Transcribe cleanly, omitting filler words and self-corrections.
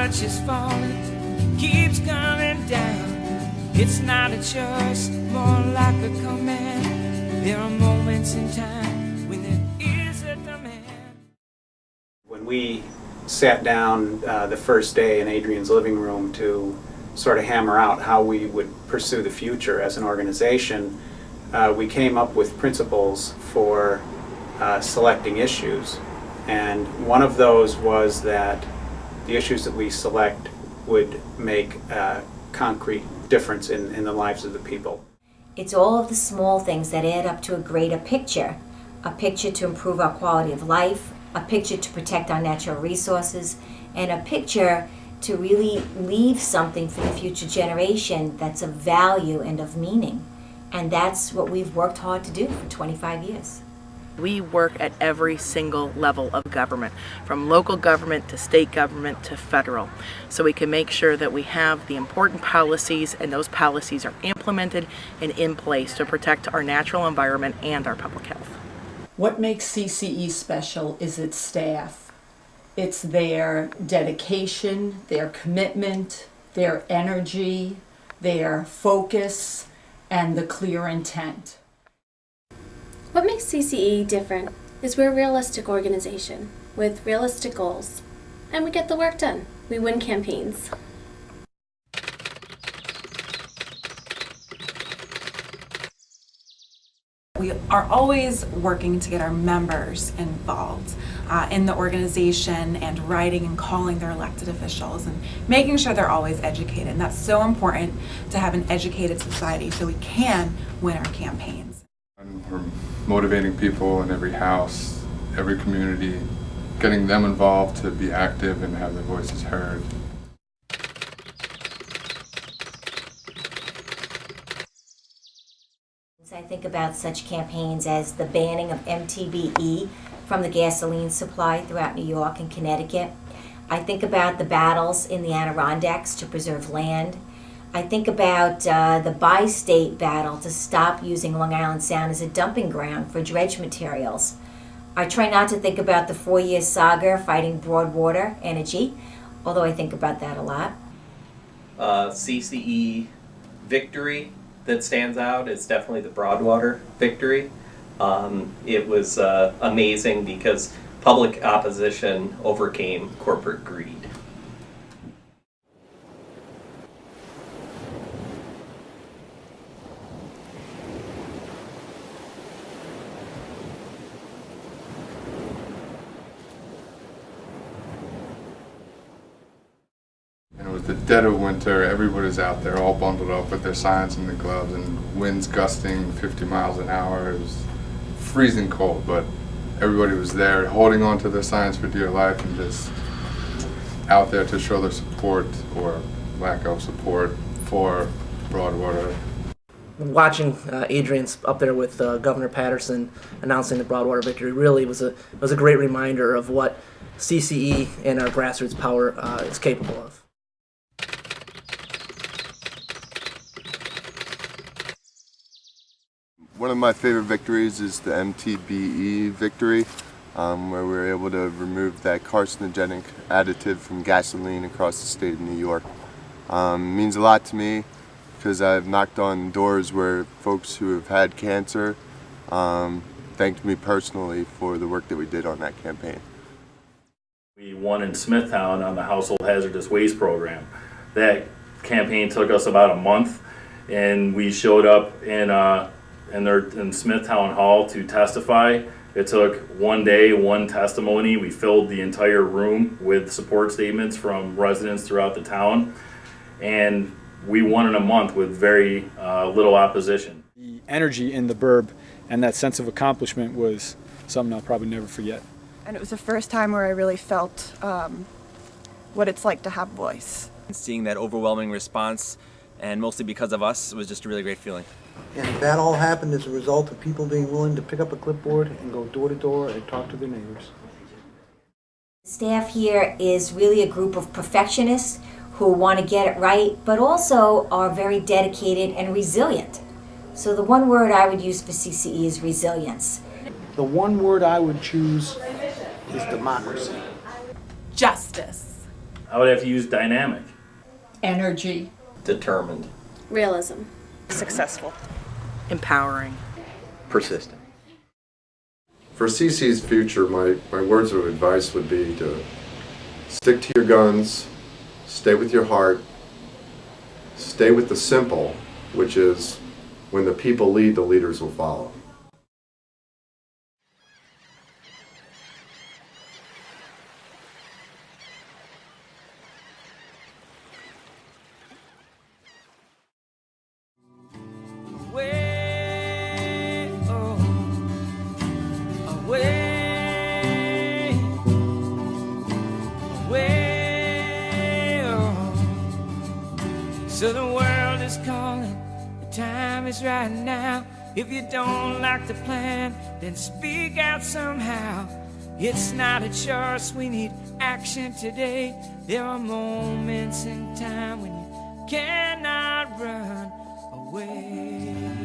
much is falling, keeps coming down. It's not a choice, more like a command. There are moments in time when there is a demand. When we sat down the first day in Adrian's living room to sort of hammer out how we would pursue the future as an organization, we came up with principles for selecting issues. And one of those was that the issues that we select would make a concrete difference in the lives of the people. It's all of the small things that add up to a greater picture. A picture to improve our quality of life, a picture to protect our natural resources, and a picture to really leave something for the future generation that's of value and of meaning. And that's what we've worked hard to do for 25 years. We work at every single level of government, from local government to state government to federal, so we can make sure that we have the important policies and those policies are implemented and in place to protect our natural environment and our public health. What makes CCE special is its staff. It's their dedication, their commitment, their energy, their focus, and the clear intent. What makes CCE different is we're a realistic organization with realistic goals, and we get the work done. We win campaigns. We are always working to get our members involved in the organization and writing and calling their elected officials and making sure they're always educated. And that's so important to have an educated society so we can win our campaigns. We're motivating people in every house, every community, getting them involved to be active and have their voices heard. I think about such campaigns as the banning of MTBE from the gasoline supply throughout New York and Connecticut. I think about the battles in the Adirondacks to preserve land. I think about the bi-state battle to stop using Long Island Sound as a dumping ground for dredge materials. I try not to think about the 4-year saga fighting Broadwater Energy, although I think about that a lot. CCE victory that stands out is definitely the Broadwater victory. It was amazing because public opposition overcame corporate greed. It was the dead of winter, everybody's out there all bundled up with their signs and their gloves, and winds gusting 50 miles an hour. It was freezing cold, but everybody was there holding on to their signs for dear life and just out there to show their support or lack of support for Broadwater. Watching Adrian's up there with Governor Patterson announcing the Broadwater victory really was a great reminder of what CCE and our grassroots power is capable of. One of my favorite victories is the MTBE victory, where we were able to remove that carcinogenic additive from gasoline across the state of New York. It means a lot to me because I've knocked on doors where folks who have had cancer thanked me personally for the work that we did on that campaign. We won in Smithtown on the Household Hazardous Waste Program. That campaign took us about a month, and we showed up in Smithtown Hall to testify. It took one day, one testimony. We filled the entire room with support statements from residents throughout the town, and we won in a month with very little opposition. The energy in the burb and that sense of accomplishment was something I'll probably never forget. And it was the first time where I really felt what it's like to have voice. Seeing that overwhelming response, and mostly because of us, was just a really great feeling. And that all happened as a result of people being willing to pick up a clipboard and go door to door and talk to their neighbors. Staff here is really a group of perfectionists who want to get it right, but also are very dedicated and resilient. So the one word I would use for CCE is resilience. The one word I would choose is democracy. Justice. I would have to use dynamic. Energy. Determined. Realism. Successful. Empowering. Persistent. For CC's future, my words of advice would be to stick to your guns, stay with your heart, stay with the simple, which is when the people lead, the leaders will follow. Away, oh, away, away, oh. So the world is calling, the time is right now. If you don't like the plan, then speak out somehow. It's not a choice, we need action today. There are moments in time when you cannot run away.